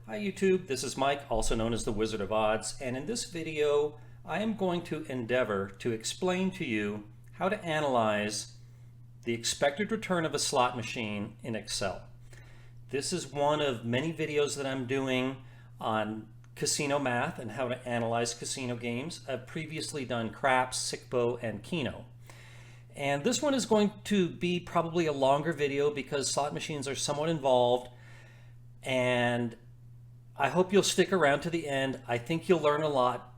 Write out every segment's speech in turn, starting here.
Hi YouTube, this is Mike, also known as the Wizard of Odds, and in this video I am going to endeavor to explain to you how to analyze the expected return of a slot machine in Excel. This is one of many videos that I'm doing on casino math and how to analyze casino games. I've previously done craps, sickbo, and keno. And this one is going to be probably a longer video because slot machines are somewhat involved, and I hope you'll stick around to the end. I think you'll learn a lot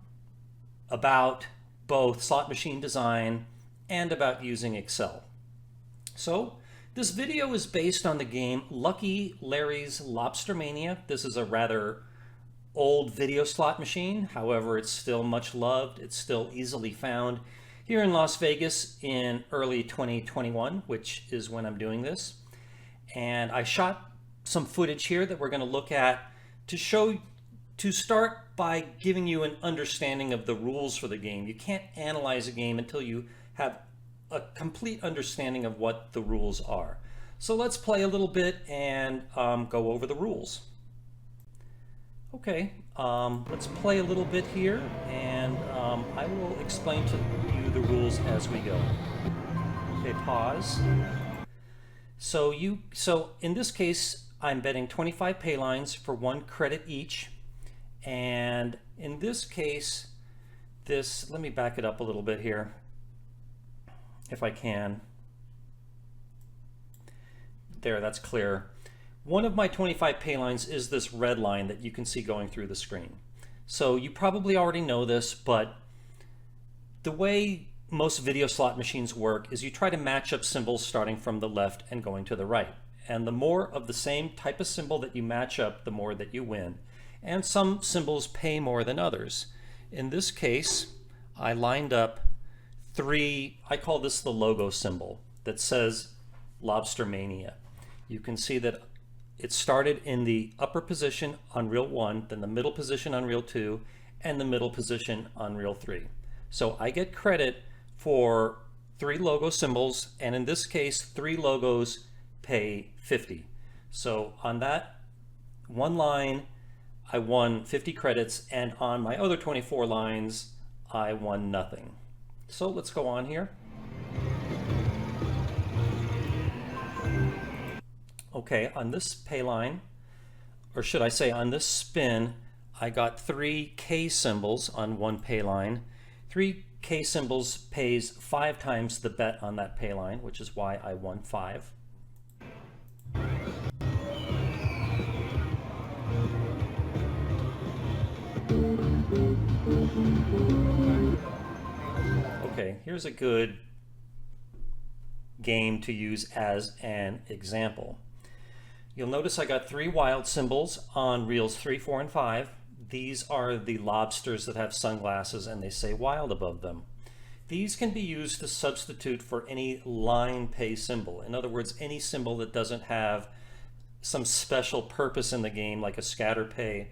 about both slot machine design and about using Excel. So this video is based on the game Lucky Larry's Lobstermania. This is a rather old video slot machine. However, it's still much loved. It's still easily found here in Las Vegas in early 2021, which is when I'm doing this. And I shot some footage here that we're going to look at to start by giving you an understanding of the rules for the game. You can't analyze a game until you have a complete understanding of what the rules are. So let's play a little bit and go over the rules. Okay, let's play a little bit here, and I will explain to you the rules as we go. Okay, pause. So in this case, I'm betting 25 pay lines for 1 credit each. And in this case, let me back it up a little bit here, if I can. There, that's clear. One of my 25 pay lines is this red line that you can see going through the screen. So you probably already know this, but the way most video slot machines work is you try to match up symbols starting from the left and going to the right. And the more of the same type of symbol that you match up, the more that you win. And some symbols pay more than others. In this case, I lined up 3, I call this the logo symbol that says Lobstermania. You can see that it started in the upper position on reel 1, then the middle position on reel 2, and the middle position on reel 3. So I get credit for 3 logo symbols, and in this case, 3 logos pay 50. So on that one line, I won 50 credits, and on my other 24 lines, I won nothing. So let's go on here. Okay, on this pay line, or should I say on this spin, I got 3 K symbols on one pay line. 3 K symbols pays 5 times the bet on that pay line, which is why I won 5. Okay, here's a good game to use as an example. You'll notice I got 3 wild symbols on reels 3, 4, and 5. These are the lobsters that have sunglasses and they say wild above them. These can be used to substitute for any line pay symbol. In other words, any symbol that doesn't have some special purpose in the game, like a scatter pay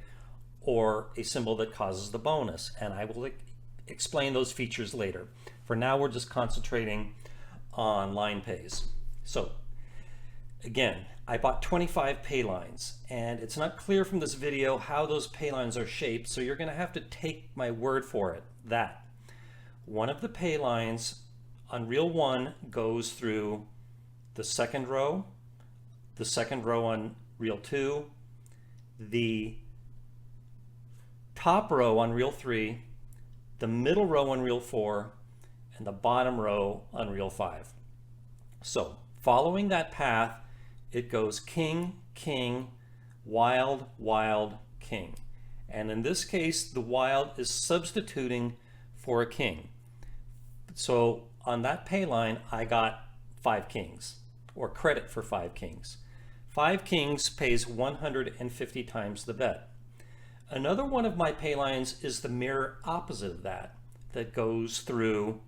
or a symbol that causes the bonus. And I will explain those features later. For now, we're just concentrating on line pays. So again, I bought 25 pay lines, and it's not clear from this video how those pay lines are shaped, so you're going to have to take my word for it that one of the pay lines on reel 1 goes through the second row on reel 2, the top row on reel 3, the middle row on reel 4, and the bottom row on reel 5. So following that path, it goes king, king, wild, wild, king. And in this case, the wild is substituting for a king. So on that pay line, I got 5 kings, or credit for 5 kings. 5 kings pays 150 times the bet. Another one of my pay lines is the mirror opposite of that goes through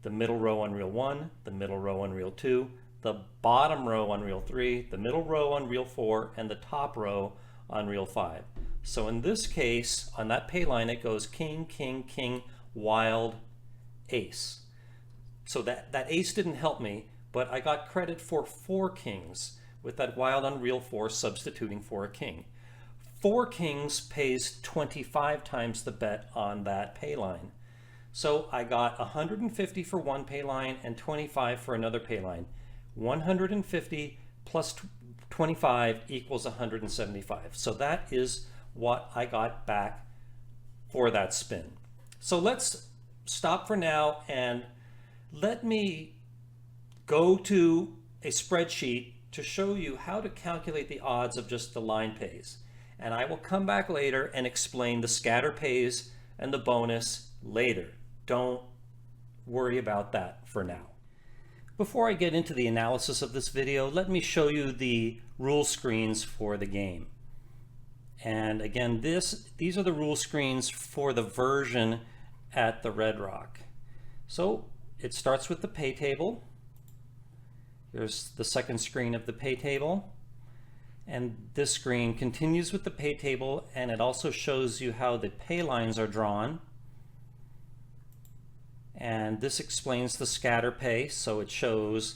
the middle row on reel 1, the middle row on reel 2, the bottom row on reel 3, the middle row on reel 4, and the top row on reel 5. So in this case, on that pay line, it goes king, king, king, wild, ace. So that ace didn't help me, but I got credit for 4 kings with that wild on reel 4 substituting for a king. 4 kings pays 25 times the bet on that pay line. So I got 150 for one pay line and 25 for another pay line. 150 plus 25 equals 175. So that is what I got back for that spin. So let's stop for now and let me go to a spreadsheet to show you how to calculate the odds of just the line pays. And I will come back later and explain the scatter pays and the bonus later. Don't worry about that for now. Before I get into the analysis of this video, let me show you the rule screens for the game. And again, these are the rule screens for the version at the Red Rock. So it starts with the pay table. Here's the second screen of the pay table. And this screen continues with the pay table, and it also shows you how the pay lines are drawn. And this explains the scatter pay, so it shows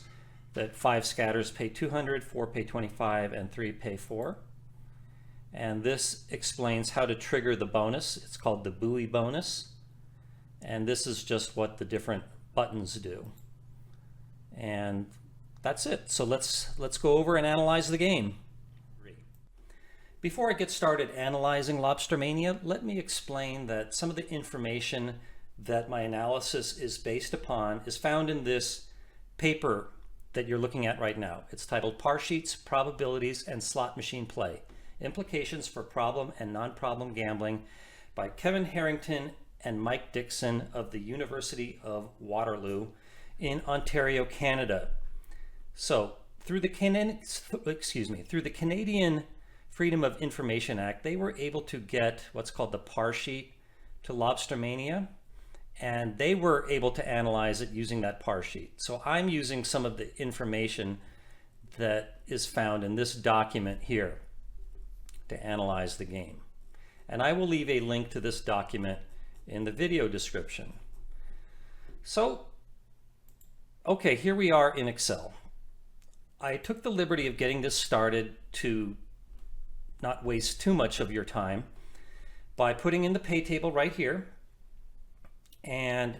that 5 scatters pay 200, 4 pay 25, and 3 pay 4. And this explains how to trigger the bonus. It's called the buoy bonus. And this is just what the different buttons do. And that's it. So let's go over and analyze the game. Before I get started analyzing Lobstermania, let me explain that some of the information that my analysis is based upon is found in this paper that you're looking at right now. It's titled Par Sheets, Probabilities, and Slot Machine Play: Implications for Problem and Non-Problem Gambling by Kevin Harrigan and Mike Dixon of the University of Waterloo in Ontario, Canada. So through the Canadian Freedom of Information Act, they were able to get what's called the Par Sheet to Lobstermania, and they were able to analyze it using that Par Sheet. So I'm using some of the information that is found in this document here to analyze the game. And I will leave a link to this document in the video description. So, okay, here we are in Excel. I took the liberty of getting this started to not waste too much of your time by putting in the pay table right here. And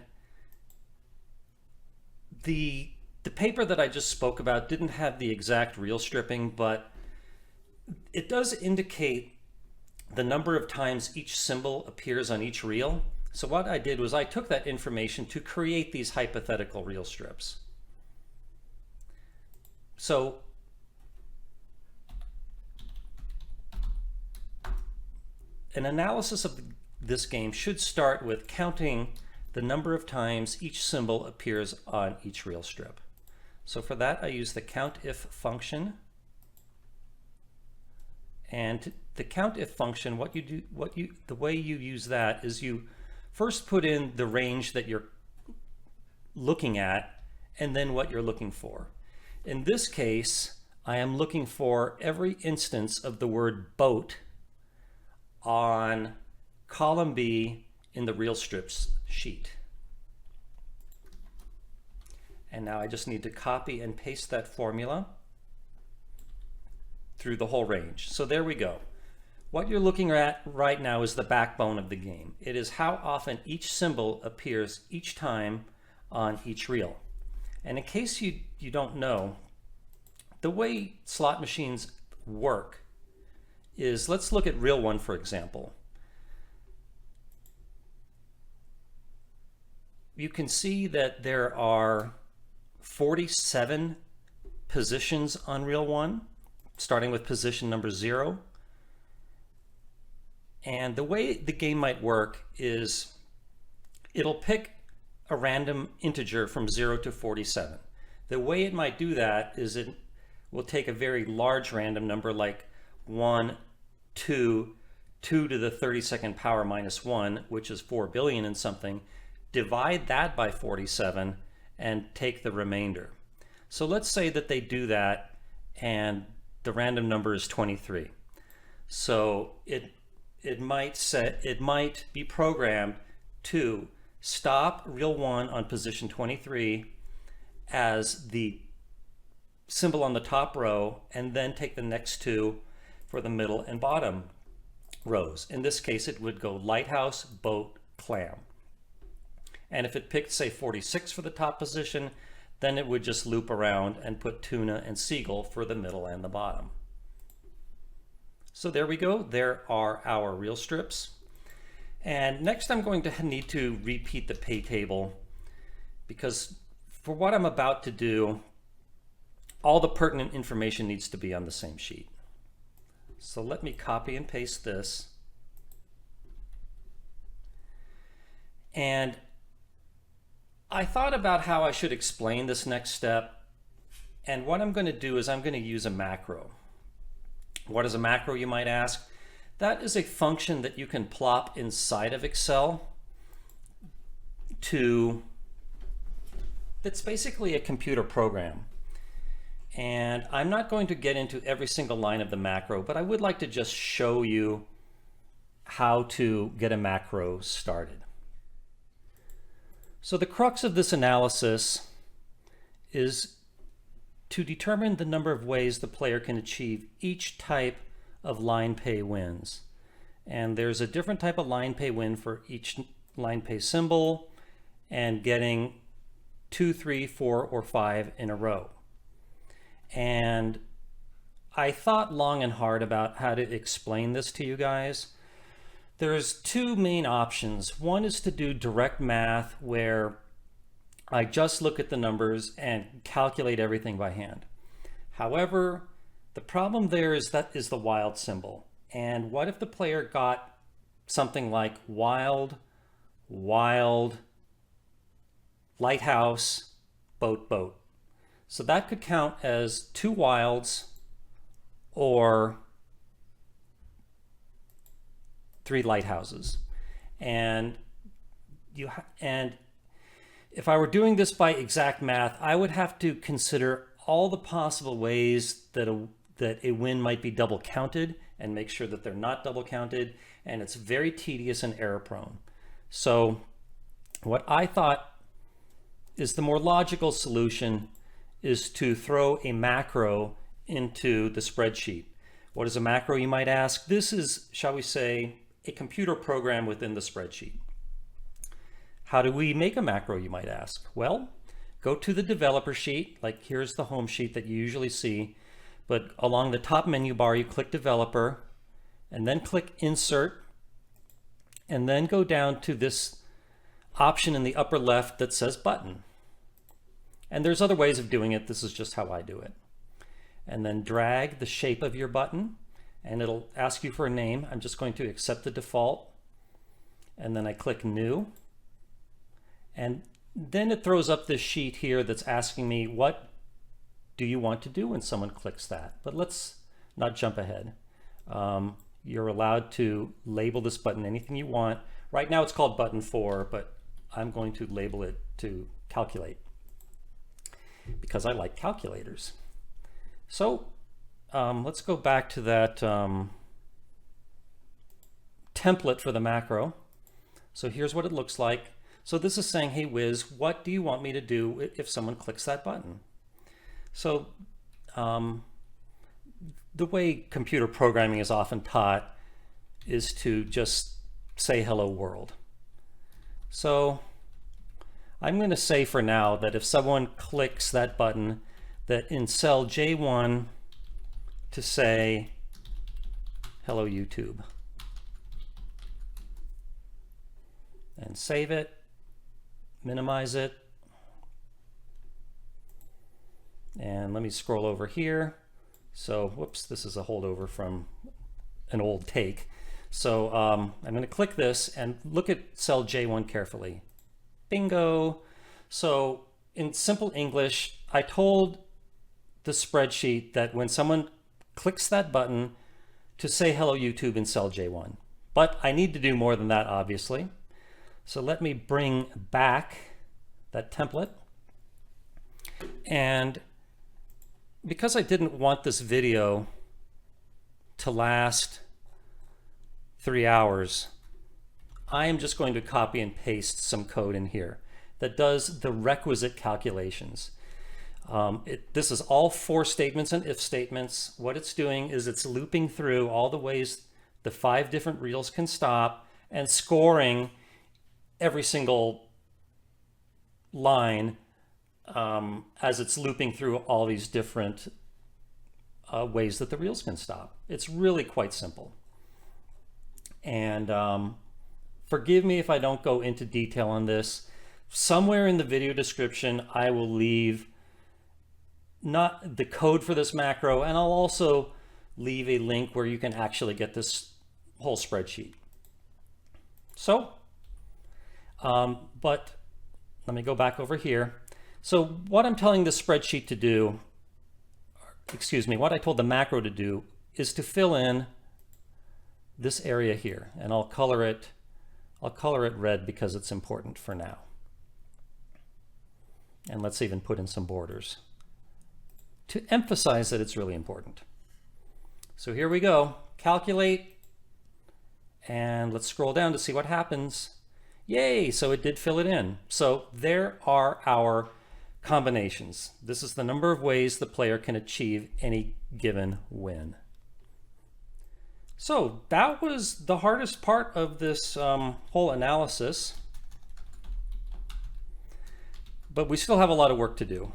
the paper that I just spoke about didn't have the exact reel stripping, but it does indicate the number of times each symbol appears on each reel. So what I did was I took that information to create these hypothetical reel strips. So an analysis of this game should start with counting the number of times each symbol appears on each reel strip. So for that I use the COUNTIF function. And the COUNTIF function, the way you use that is you first put in the range that you're looking at and then what you're looking for. In this case, I am looking for every instance of the word boat on column B in the reel strips sheet. And now I just need to copy and paste that formula through the whole range. So there we go. What you're looking at right now is the backbone of the game. It is how often each symbol appears each time on each reel. And in case you don't know, the way slot machines work is, let's look at reel 1 for example. You can see that there are 47 positions on reel 1, starting with position number 0. And the way the game might work is it'll pick a random integer from 0 to 47. The way it might do that is it will take a very large random number like 1, 2 to the 32nd power minus 1, which is 4 billion and something, divide that by 47 and take the remainder. So let's say that they do that and the random number is 23. So it might be programmed to stop reel 1 on position 23 as the symbol on the top row and then take the next 2 for the middle and bottom rows. In this case, it would go lighthouse, boat, clam. And if it picked, say, 46 for the top position, then it would just loop around and put tuna and seagull for the middle and the bottom. So there we go. There are our reel strips. And next I'm going to need to repeat the pay table, because for what I'm about to do, all the pertinent information needs to be on the same sheet. So let me copy and paste this. And I thought about how I should explain this next step. And what I'm going to do is I'm going to use a macro. What is a macro, you might ask? That is a function that you can plop inside of Excel that's basically a computer program. And I'm not going to get into every single line of the macro, but I would like to just show you how to get a macro started. So the crux of this analysis is to determine the number of ways the player can achieve each type of line pay wins. And there's a different type of line pay win for each line pay symbol, and getting 2, 3, 4, or 5 in a row. And I thought long and hard about how to explain this to you guys. There's two main options. One is to do direct math, where I just look at the numbers and calculate everything by hand. However, the problem there is the wild symbol. And what if the player got something like wild, lighthouse, boat? So that could count as 2 wilds or 3 lighthouses. And if I were doing this by exact math, I would have to consider all the possible ways that a win might be double counted and make sure that they're not double counted, and it's very tedious and error prone. So what I thought is the more logical solution is to throw a macro into the spreadsheet. What is a macro, you might ask? This is, shall we say, a computer program within the spreadsheet. How do we make a macro, you might ask? Well, go to the developer sheet, like here's the home sheet that you usually see, but along the top menu bar you click developer, and then click insert, and then go down to this option in the upper left that says button. And there's other ways of doing it. This is just how I do it. And then drag the shape of your button, and it'll ask you for a name. I'm just going to accept the default, and then I click new. And then it throws up this sheet here that's asking me, what do you want to do when someone clicks that? But let's not jump ahead. You're allowed to label this button anything you want. Right now it's called button 4, but I'm going to label it to calculate, because I like calculators. So let's go back to that template for the macro. So here's what it looks like. So this is saying, hey Wiz, what do you want me to do if someone clicks that button? So the way computer programming is often taught is to just say hello world. So I'm going to say for now that if someone clicks that button, that in cell J1 to say hello YouTube, and save it, minimize it, and let me scroll over here. So whoops, this is a holdover from an old take. So I'm going to click this and look at cell J1 carefully. Bingo. So in simple English, I told the spreadsheet that when someone clicks that button to say hello YouTube in cell J1. But I need to do more than that, obviously. So let me bring back that template. And because I didn't want this video to last 3 hours, I am just going to copy and paste some code in here that does the requisite calculations. This is all for statements and if statements. What it's doing is it's looping through all the ways the 5 different reels can stop, and scoring every single line as it's looping through all these different ways that the reels can stop. It's really quite simple. And forgive me if I don't go into detail on this. Somewhere in the video description, I will leave not the code for this macro, and I'll also leave a link where you can actually get this whole spreadsheet. So, but let me go back over here. So what I'm telling this spreadsheet to do, excuse me, what I told the macro to do is to fill in this area here, and I'll color it red because it's important for now. And let's even put in some borders to emphasize that it's really important. So here we go, calculate, and let's scroll down to see what happens. Yay, so it did fill it in. So there are our combinations. This is the number of ways the player can achieve any given win. So that was the hardest part of this whole analysis. But we still have a lot of work to do.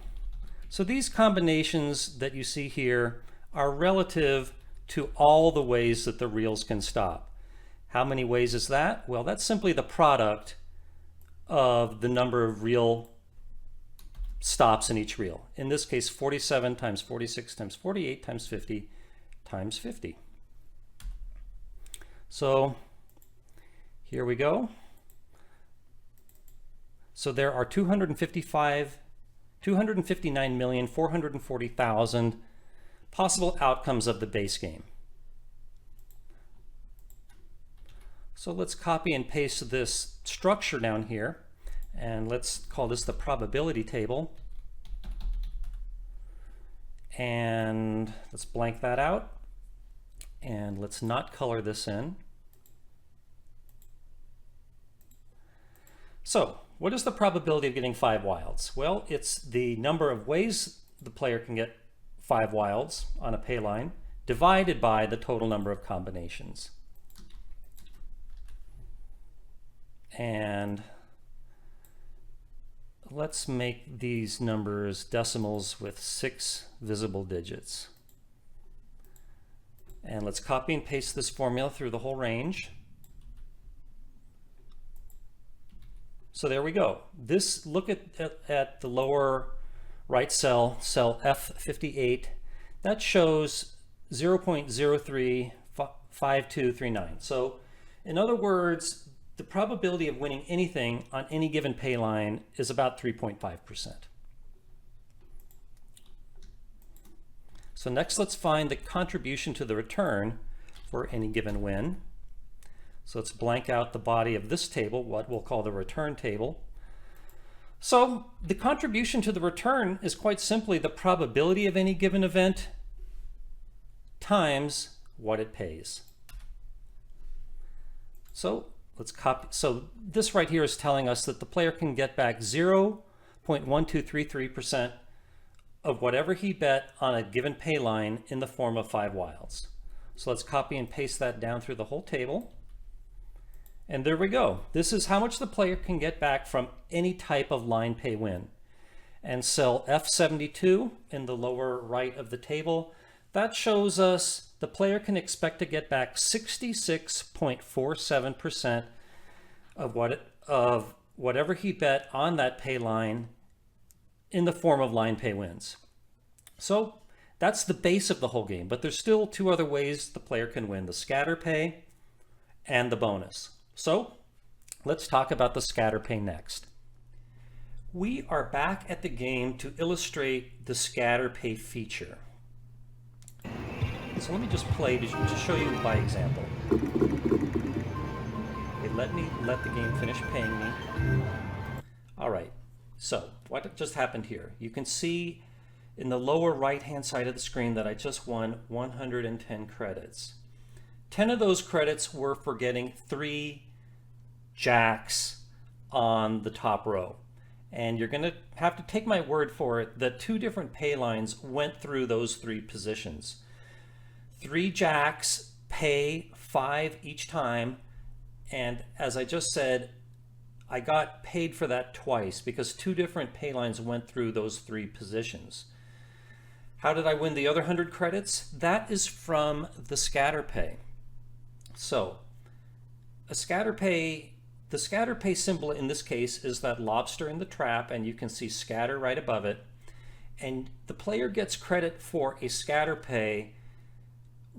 So these combinations that you see here are relative to all the ways that the reels can stop. How many ways is that? Well, that's simply the product of the number of reel stops in each reel. In this case, 47 times 46 times 48 times 50 times 50. So here we go. So there are 259,440,000 possible outcomes of the base game. So let's copy and paste this structure down here, and let's call this the probability table. And let's blank that out, and let's not color this in. So what is the probability of getting 5 wilds? Well, it's the number of ways the player can get 5 wilds on a pay line divided by the total number of combinations. And let's make these numbers decimals with 6 visible digits. And let's copy and paste this formula through the whole range. So there we go. This, look at the lower right cell, cell F58. That shows 0.035239. So in other words, the probability of winning anything on any given pay line is about 3.5%. So next, let's find the contribution to the return for any given win. So let's blank out the body of this table, what we'll call the return table. So the contribution to the return is quite simply the probability of any given event times what it pays. So let's copy. So this right here is telling us that the player can get back 0.1233% of whatever he bet on a given pay line in the form of 5 wilds. So let's copy and paste that down through the whole table. And there we go. This is how much the player can get back from any type of line pay win. And cell F72 in the lower right of the table, that shows us the player can expect to get back 66.47% of whatever he bet on that pay line in the form of line pay wins. So that's the base of the whole game, but there's still 2 other ways the player can win: the scatter pay and the bonus. So let's talk about the scatter pay next. We are back at the game to illustrate the scatter pay feature. So let me just play to show you by example. Okay, let the game finish paying me. All right, so what just happened here? You can see in the lower right-hand side of the screen that I just won 110 credits. 10 of those credits were for getting 3 jacks on the top row. And you're going to have to take my word for it that 2 different pay lines went through those 3 positions. 3 jacks pay 5 each time, and as I just said, I got paid for that twice because 2 different pay lines went through those 3 positions. How did I win the other 100 credits? That is from the scatter pay. So the scatter pay symbol in this case is that lobster in the trap, and you can see scatter right above it. And the player gets credit for a scatter pay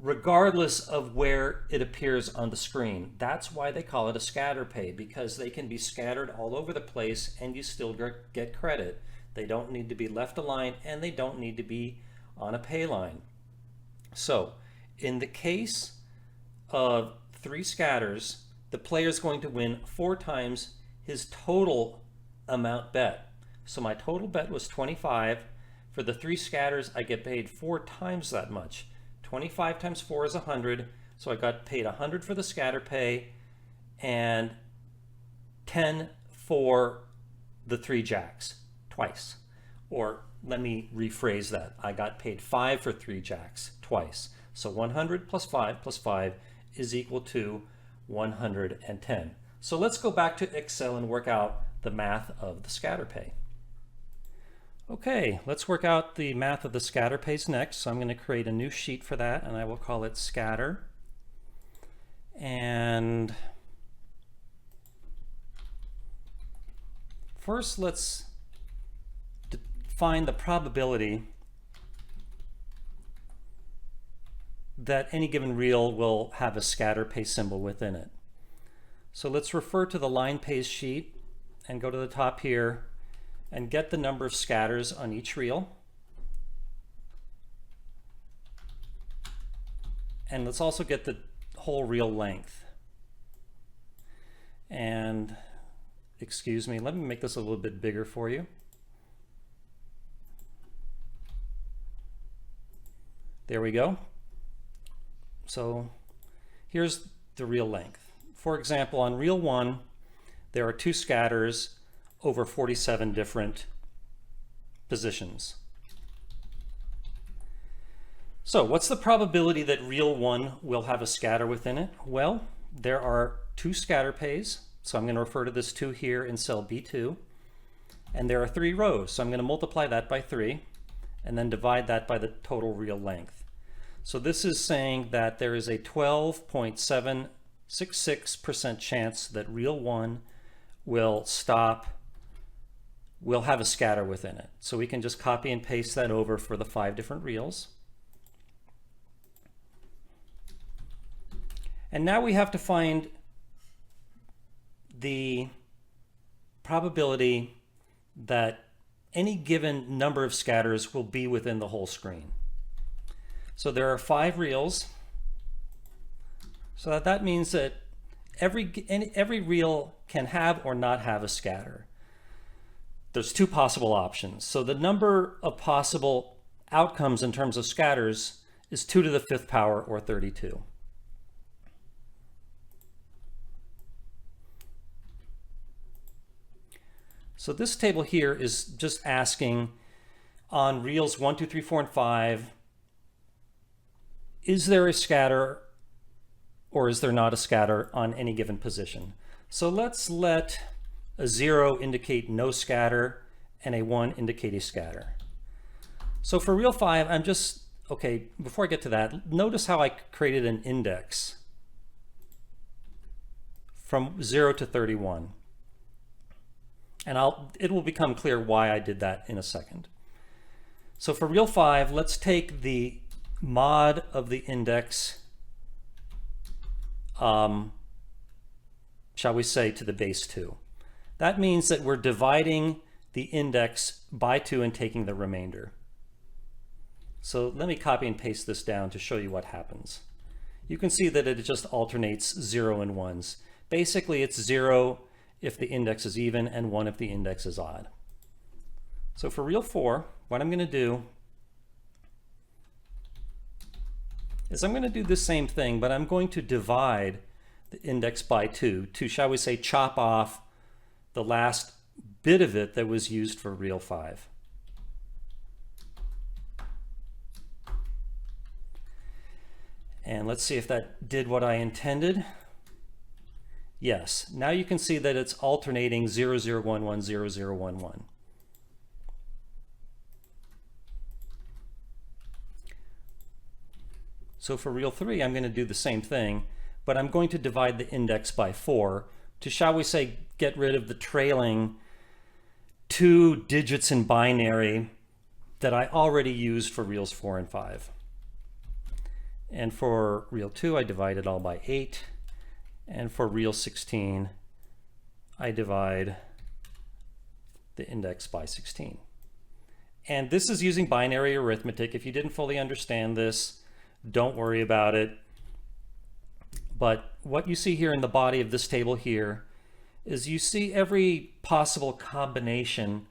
regardless of where it appears on the screen. That's why they call it a scatter pay, because they can be scattered all over the place and you still get credit. They don't need to be left aligned and they don't need to be on a pay line. So in the case of 3 scatters, the player is going to win 4 times his total amount bet. So my total bet was 25. For the 3 scatters, I get paid 4 times that much. 25 times 4 is 100, so I got paid 100 for the scatter pay and 10 for the 3 jacks, twice. Or let me rephrase that. I got paid 5 for 3 jacks, twice. So 100 plus 5 is equal to 110. So let's go back to Excel and work out the math of the scatter pay. Okay, let's work out the math of the scatter pays next. So I'm going to create a new sheet for that, and I will call it scatter. And first, let's find the probability that any given reel will have a scatter pay symbol within it. So let's refer to the line pays sheet and go to the top here and get the number of scatters on each reel. And let's also get the whole reel length. And excuse me, let me make this a little bit bigger for you. There we go. So here's the reel length. For example, on reel 1, there are 2 scatters over 47 different positions. So what's the probability that reel 1 will have a scatter within it? Well, there are 2 scatter pays, so I'm going to refer to this 2 here in cell B2, and there are 3 rows, so I'm going to multiply that by 3 and then divide that by the total reel length. So this is saying that there is a 12.766% chance that reel 1 will have a scatter within it. So we can just copy and paste that over for the 5 different reels. And now we have to find the probability that any given number of scatters will be within the whole screen. So there are 5 reels. So that means that every reel can have or not have a scatter. There's 2 possible options. So the number of possible outcomes in terms of scatters is 2 to the 5th power, or 32. So this table here is just asking on reels 1, 2, 3, 4, and 5, is there a scatter or is there not a scatter on any given position? So let's let a 0 indicate no scatter and a 1 indicate a scatter. So for reel 5, okay, before I get to that, notice how I created an index from 0 to 31. And it will become clear why I did that in a second. So for reel 5, let's take the mod of the index, shall we say, to the base 2. That means that we're dividing the index by 2 and taking the remainder. So let me copy and paste this down to show you what happens. You can see that it just alternates 0 and 1s. Basically, it's 0 if the index is even and 1 if the index is odd. So for reel 4, what I'm going to do is I'm going to do the same thing, but I'm going to divide the index by 2 to, shall we say, chop off the last bit of it that was used for reel 5. And let's see if that did what I intended. Yes, now you can see that it's alternating 0011, 0011. So for real 3, I'm going to do the same thing, but I'm going to divide the index by 4 to, shall we say, get rid of the trailing 2 digits in binary that I already used for reals 4 and 5. And for real 2, I divide it all by 8. And for real 16, I divide the index by 16. And this is using binary arithmetic. If you didn't fully understand this, don't worry about it. But what you see here in the body of this table here is you see every possible combination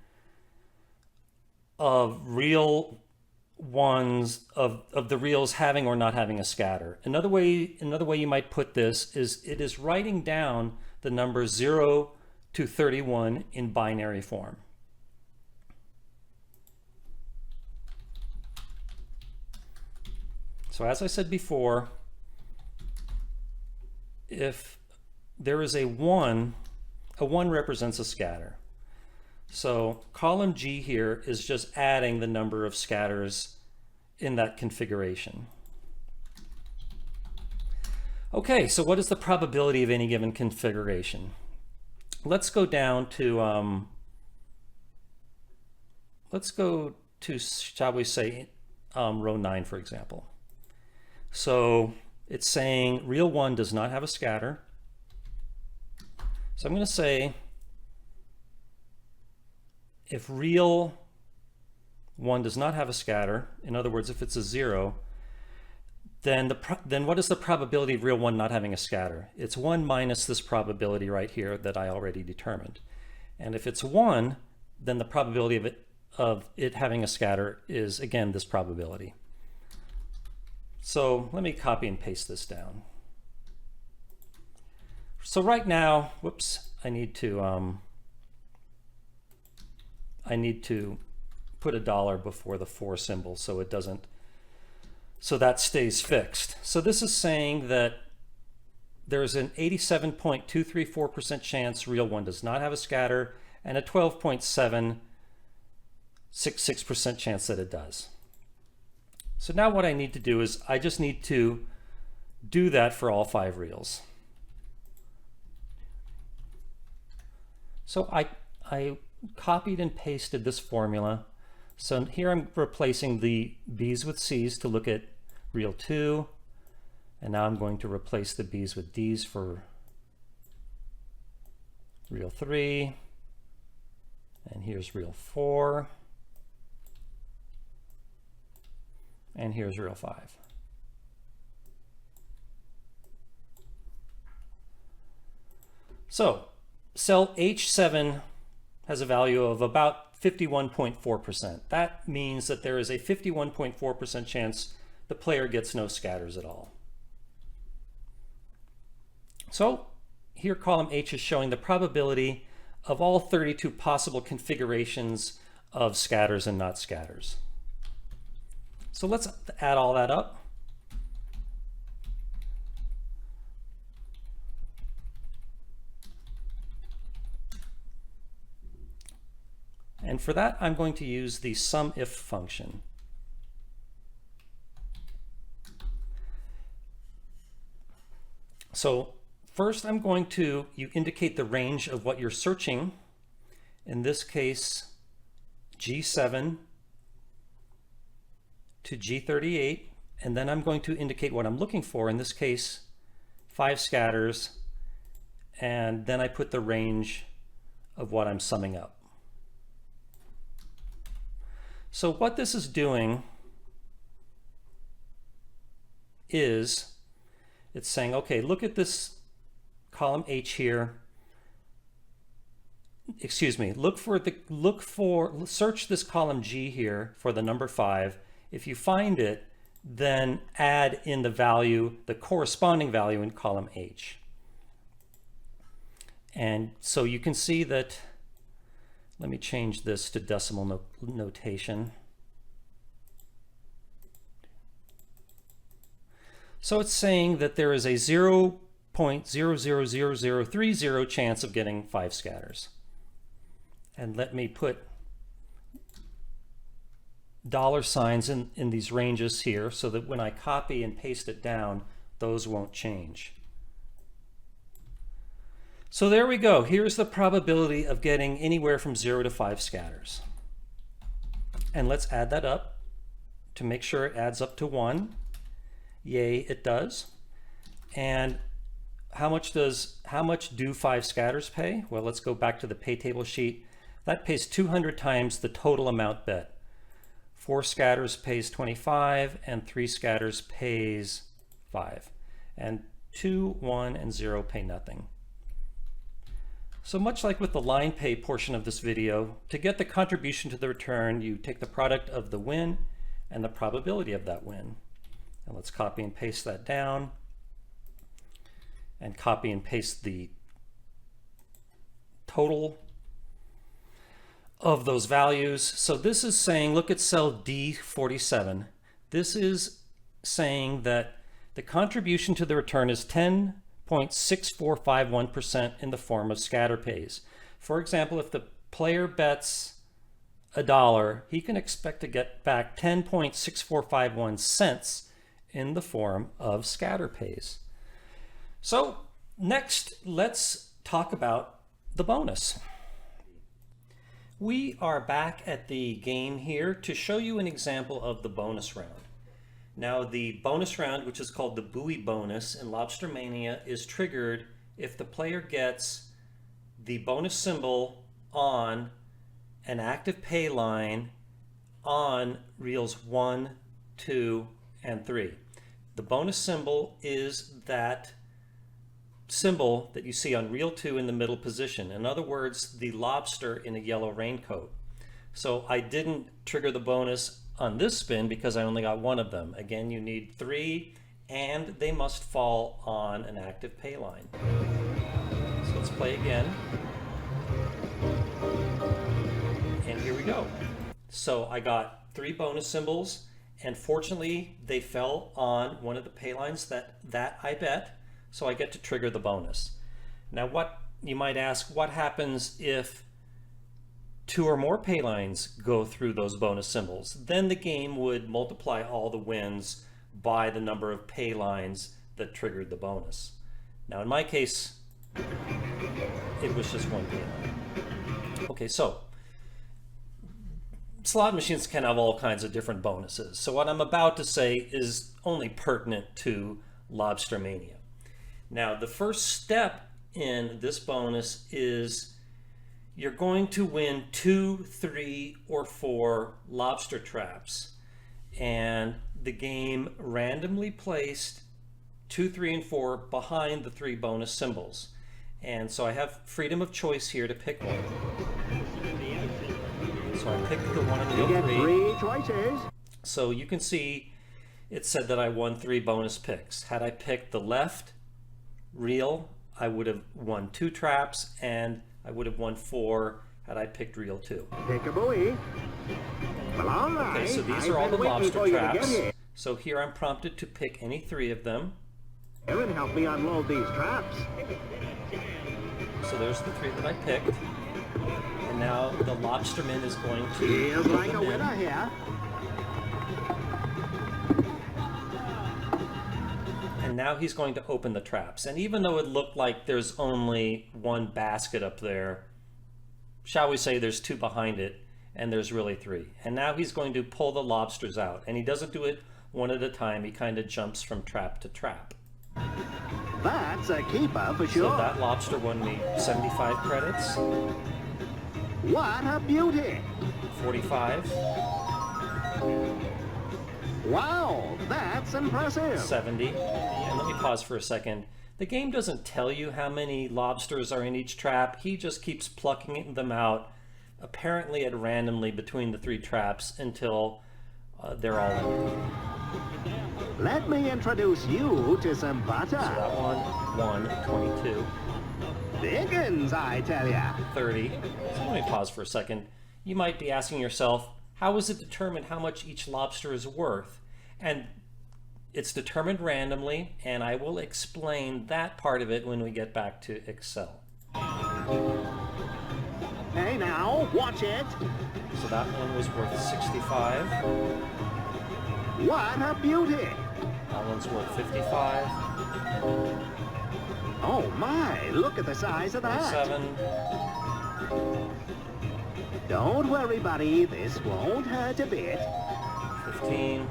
of real ones, of the reals having or not having a scatter. Another way you might put this is it is writing down the numbers 0 to 31 in binary form. So as I said before, if there is a 1 represents a scatter. So column G here is just adding the number of scatters in that configuration. Okay, so what is the probability of any given configuration? Let's go down to, shall we say, row 9, for example. So it's saying real 1 does not have a scatter. So I'm going to say if real 1 does not have a scatter, in other words, if it's a 0, then what is the probability of real 1 not having a scatter? It's 1 minus this probability right here that I already determined. And if it's 1, then the probability of it having a scatter is, again, this probability. So let me copy and paste this down. So right now, whoops, I need to put a $, before the 4 symbol so it doesn't, so that stays fixed. So this is saying that there's an 87.234% chance real 1 does not have a scatter and a 12.766% chance that it does. So now what I need to do is I just need to do that for all 5 reals. So I copied and pasted this formula. So here I'm replacing the B's with C's to look at real 2. And now I'm going to replace the B's with D's for real 3. And here's real 4. And here's real 5. So cell H7 has a value of about 51.4%. That means that there is a 51.4% chance the player gets no scatters at all. So here column H is showing the probability of all 32 possible configurations of scatters and not scatters. So let's add all that up. And for that, I'm going to use the SUMIF function. So first I'm going to, you indicate the range of what you're searching. In this case, G7 to G38, and then I'm going to indicate what I'm looking for, in this case 5 scatters, and then I put the range of what I'm summing up. So what this is doing is it's saying, okay, look at this column H here. Excuse me, search this column G here for the number 5. If you find it, then add in the value, the corresponding value in column H. And so you can see that, let me change this to decimal notation. So it's saying that there is a 0.000030 chance of getting 5 scatters. And let me put dollar signs in these ranges here so that when I copy and paste it down, those won't change. So there we go. Here's the probability of getting anywhere from 0 to 5 scatters. And let's add that up to make sure it adds up to 1. Yay, it does. And how much do 5 scatters pay? Well, let's go back to the pay table sheet. That pays 200 times the total amount bet. 4 scatters pays 25, and 3 scatters pays 5. And 2, 1, and 0 pay nothing. So much like with the line pay portion of this video, to get the contribution to the return, you take the product of the win and the probability of that win. And let's copy and paste that down, and copy and paste the total of those values. So this is saying, look at cell D47. This is saying that the contribution to the return is 10.6451% in the form of scatter pays. For example, if the player bets $1, he can expect to get back 10.6451 cents in the form of scatter pays. So next, let's talk about the bonus. We are back at the game here to show you an example of the bonus round. Now the bonus round, which is called the buoy bonus in Lobstermania, is triggered if the player gets the bonus symbol on an active pay line on reels 1, 2, and 3. The bonus symbol is that symbol that you see on reel 2 in the middle position. In other words, the lobster in a yellow raincoat. So I didn't trigger the bonus on this spin because I only got 1 of them. Again, you need 3, and they must fall on an active pay line. So let's play again. And here we go. So I got 3 bonus symbols, and fortunately they fell on one of the pay lines that I bet, so I get to trigger the bonus. Now what you might ask, what happens if 2 or more pay lines go through those bonus symbols? Then the game would multiply all the wins by the number of pay lines that triggered the bonus. Now in my case, it was just 1 pay line. Okay, so slot machines can have all kinds of different bonuses. So what I'm about to say is only pertinent to Lobstermania. Now the first step in this bonus is you're going to win 2, 3, or 4 lobster traps, and the game randomly placed 2, 3, and 4 behind the 3 bonus symbols. And so I have freedom of choice here to pick one. So I picked the one in reel 3. 3 choices. So you can see it said that I won 3 bonus picks. Had I picked the left reel, I would have won 2 traps, and I would have won 4 had I picked reel 2. Pick a buoy. Well, all right. Okay, so these are all the lobster traps. So here I'm prompted to pick any 3 of them. Aaron, help me unload these traps. So there's the 3 that I picked. And now the lobsterman is going to Feels like a winner here. And now he's going to open the traps. And even though it looked like there's only 1 basket up there, shall we say there's 2 behind it, and there's really 3. And now he's going to pull the lobsters out. And he doesn't do it one at a time. He kind of jumps from trap to trap. That's a keeper for sure. So that lobster won me 75 credits. What a beauty. 45. Wow, that's impressive. 70. And let me pause for a second. The game doesn't tell you how many lobsters are in each trap. He just keeps plucking them out, apparently at randomly between the 3 traps until they're all empty. Let me introduce you to some butter. So that one won 22. Dickens, I tell ya. 30. So let me pause for a second. You might be asking yourself, how is it determined how much each lobster is worth? And it's determined randomly, and I will explain that part of it when we get back to Excel. Hey now, watch it. So that one was worth 65. What a beauty. That one's worth 55. Oh my, look at the size of that. 27. Don't worry, buddy. This won't hurt a bit. 15.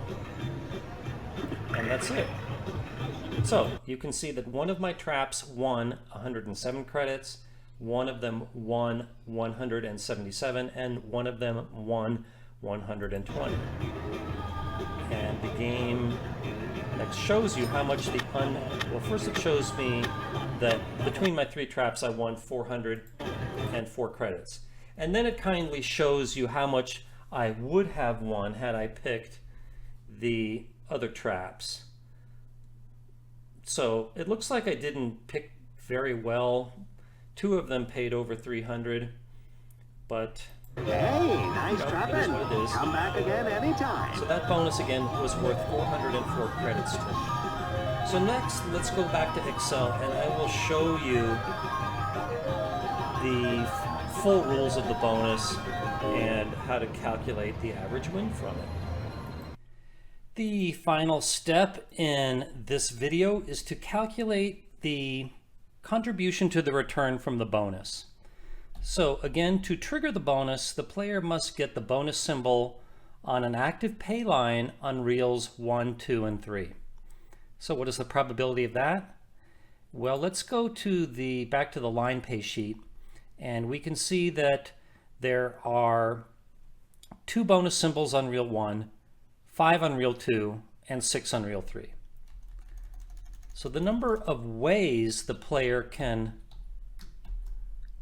And that's it. So you can see that one of my traps won 107 credits, one of them won 177, and one of them won 120. And the game next shows you how much well, first it shows me that between my 3 traps I won 404 credits. And then it kindly shows you how much I would have won had I picked the other traps. So it looks like I didn't pick very well. 2 of them paid over 300, but Hey, nice trapping. it is what it is. Come back again anytime. So that bonus again was worth 404 credits to me. So next, let's go back to Excel and I will show you the full rules of the bonus and how to calculate the average win from it. The final step in this video is to calculate the contribution to the return from the bonus. So again, to trigger the bonus, the player must get the bonus symbol on an active pay line on reels 1, 2, and 3. So what is the probability of that? Well, let's go to back to the line pay sheet, and we can see that there are 2 bonus symbols on reel 1, 5 on reel 2, and 6 on reel 3. So the number of ways the player can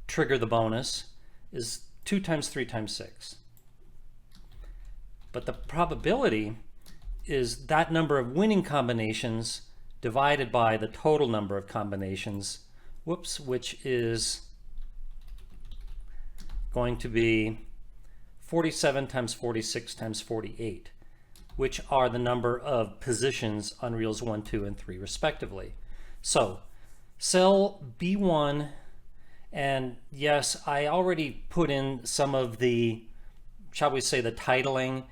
trigger the bonus is 2 times 3 times 6. But the probability is that number of winning combinations divided by the total number of combinations, which is going to be 47 times 46 times 48, which are the number of positions on reels 1, 2, and 3 respectively. So cell B1, and yes, I already put in some of the, shall we say, the titling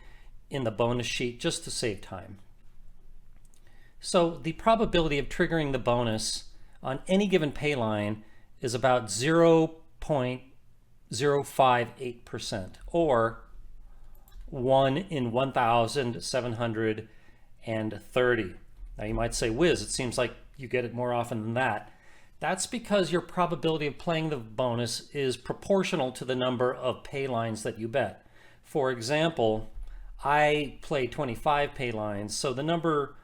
in the bonus sheet just to save time. So the probability of triggering the bonus on any given pay line is about 0.058%, or 1 in 1,730. Now you might say, whiz, it seems like you get it more often than that. That's because your probability of playing the bonus is proportional to the number of pay lines that you bet. For example, I play 25 pay lines, so the number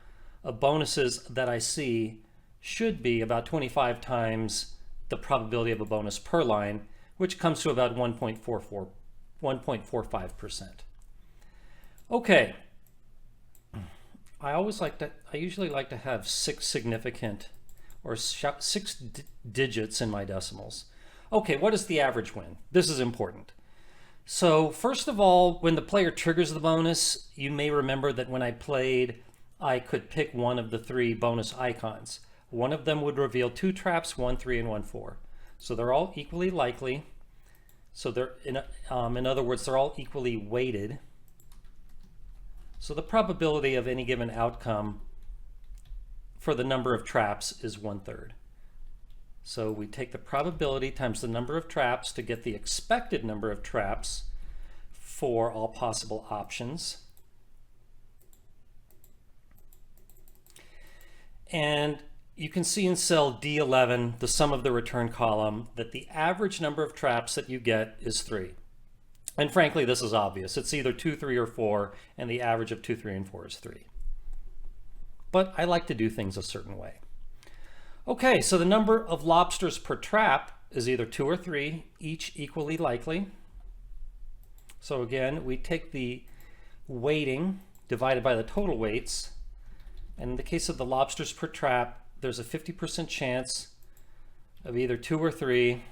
of bonuses that I see should be about 25 times the probability of a bonus per line, which comes to about 1.45%. Okay, I usually like to have 6 significant or 6 digits in my decimals. Okay, what is the average win? This is important. So first of all, when the player triggers the bonus, you may remember that when I played, I could pick one of the 3 bonus icons. One of them would reveal 2 traps, 1, 3, and 1, 4. So they're all equally likely. So they're in other words, they're all equally weighted. So the probability of any given outcome for the number of traps is 1/3. So we take the probability times the number of traps to get the expected number of traps for all possible options. And you can see in cell D11, the sum of the return column, that the average number of traps that you get is 3. And frankly, this is obvious. It's either 2, 3, or 4, and the average of 2, 3, and 4 is 3. But I like to do things a certain way. Okay, so the number of lobsters per trap is either 2 or 3, each equally likely. So again, we take the weighting divided by the total weights. And in the case of the lobsters per trap, there's a 50% chance of either 2 or 3.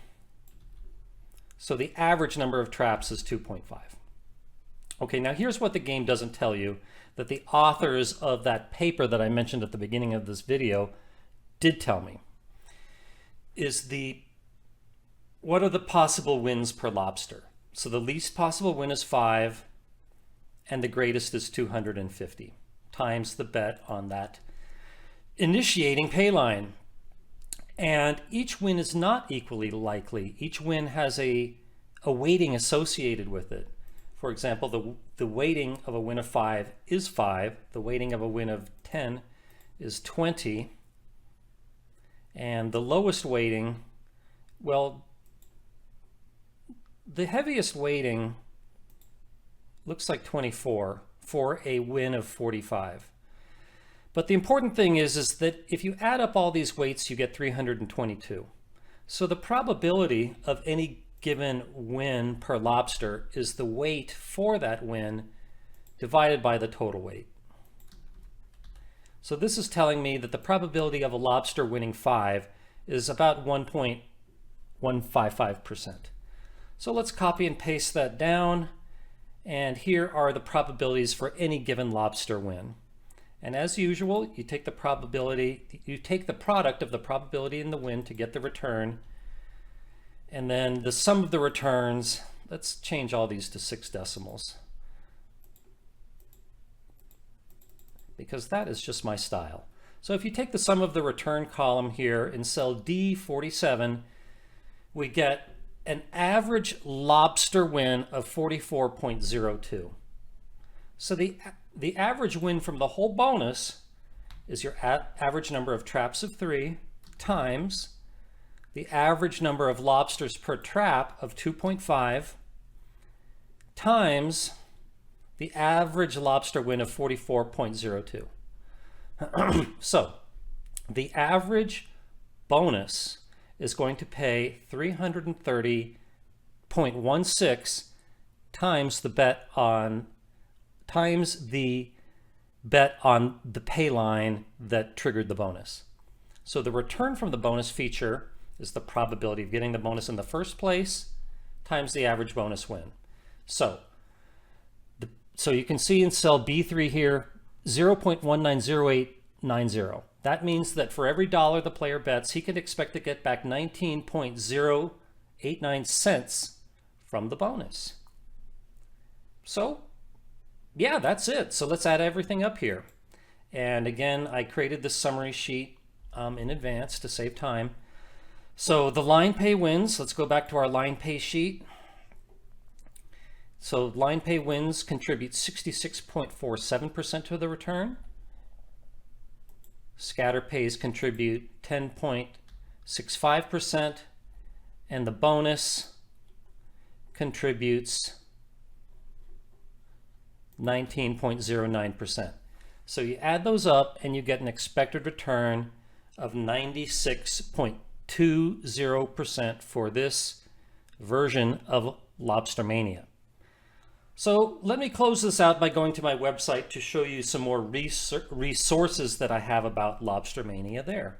So the average number of traps is 2.5. Okay, now here's what the game doesn't tell you, that the authors of that paper that I mentioned at the beginning of this video did tell me, is what are the possible wins per lobster? So the least possible win is 5, and the greatest is 250 times the bet on that initiating pay line. And each win is not equally likely. Each win has a weighting associated with it. For example, the weighting of a win of 5 is 5. The weighting of a win of 10 is 20. And the lowest weighting, well, the heaviest weighting looks like 24 for a win of 45. But the important thing is that if you add up all these weights, you get 322. So the probability of any given win per lobster is the weight for that win divided by the total weight. So this is telling me that the probability of a lobster winning 5 is about 1.155%. So let's copy and paste that down. And here are the probabilities for any given lobster win. And as usual, you take the probability, you take the product of the probability and the win to get the return. And then the sum of the returns, let's change all these to 6 decimals, because that is just my style. So if you take the sum of the return column here in cell D47, we get an average lobster win of 44.02. So the average win from the whole bonus is your average number of traps of 3 times the average number of lobsters per trap of 2.5 times the average lobster win of 44.02. So the average bonus is going to pay 330.16 times the bet on the pay line that triggered the bonus. So the return from the bonus feature is the probability of getting the bonus in the first place times the average bonus win. So you can see in cell B3 here, 0.190890. That means that for every dollar the player bets, he can expect to get back 19.089 cents from the bonus. So yeah, that's it. So let's add everything up here. And again, I created this summary sheet in advance to save time. So the line pay wins, let's go back to our line pay sheet. So line pay wins contribute 66.47% to the return. Scatter pays contribute 10.65%, and the bonus contributes 19.09%. So you add those up and you get an expected return of 96.20% for this version of Lobstermania. So let me close this out by going to my website to show you some more resources that I have about Lobstermania there.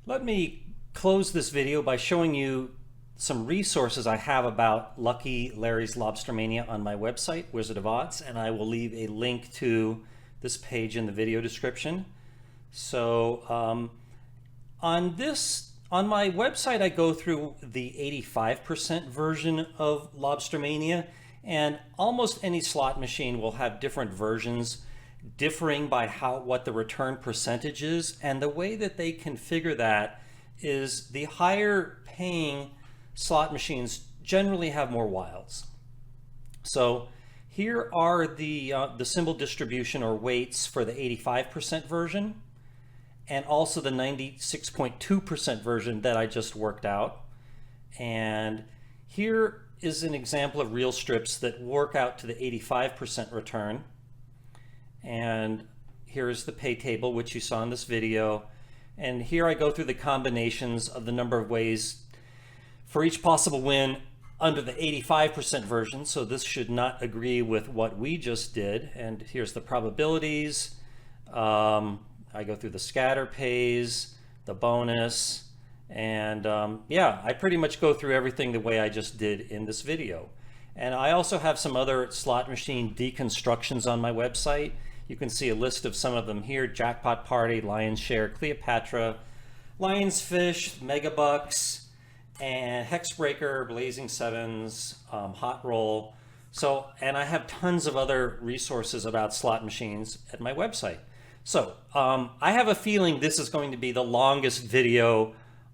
Let me close this video by showing you some resources I have about Lucky Larry's Lobstermania on my website, Wizard of Odds, and I will leave a link to this page in the video description. So on my website, I go through the 85% version of Lobstermania, and almost any slot machine will have different versions differing by what the return percentage is, and the way that they configure that is the higher paying slot machines generally have more wilds. So here are the symbol distribution or weights for the 85% version, and also the 96.2% version that I just worked out. And here is an example of real strips that work out to the 85% return. And here's the pay table, which you saw in this video. And here I go through the combinations of the number of ways for each possible win under the 85% version. So this should not agree with what we just did. And here's the probabilities. I go through the scatter pays, the bonus, and yeah, I pretty much go through everything the way I just did in this video. And I also have some other slot machine deconstructions on my website. You can see a list of some of them here: Jackpot Party, Lion's Share, Cleopatra, Lion's Fish, Megabucks, and Hexbreaker, Blazing Sevens, Hot Roll. So, and I have tons of other resources about slot machines at my website. So, I have a feeling this is going to be the longest video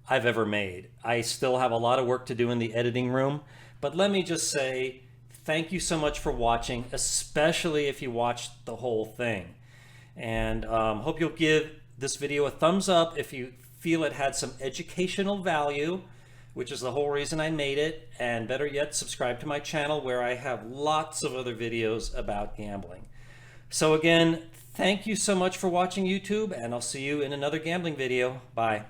I've ever made. I still have a lot of work to do in the editing room, but let me just say thank you so much for watching, especially if you watched the whole thing. And hope you'll give this video a thumbs up if you feel it had some educational value, which is the whole reason I made it. And better yet, subscribe to my channel where I have lots of other videos about gambling. So again, thank you so much for watching YouTube, and I'll see you in another gambling video. Bye.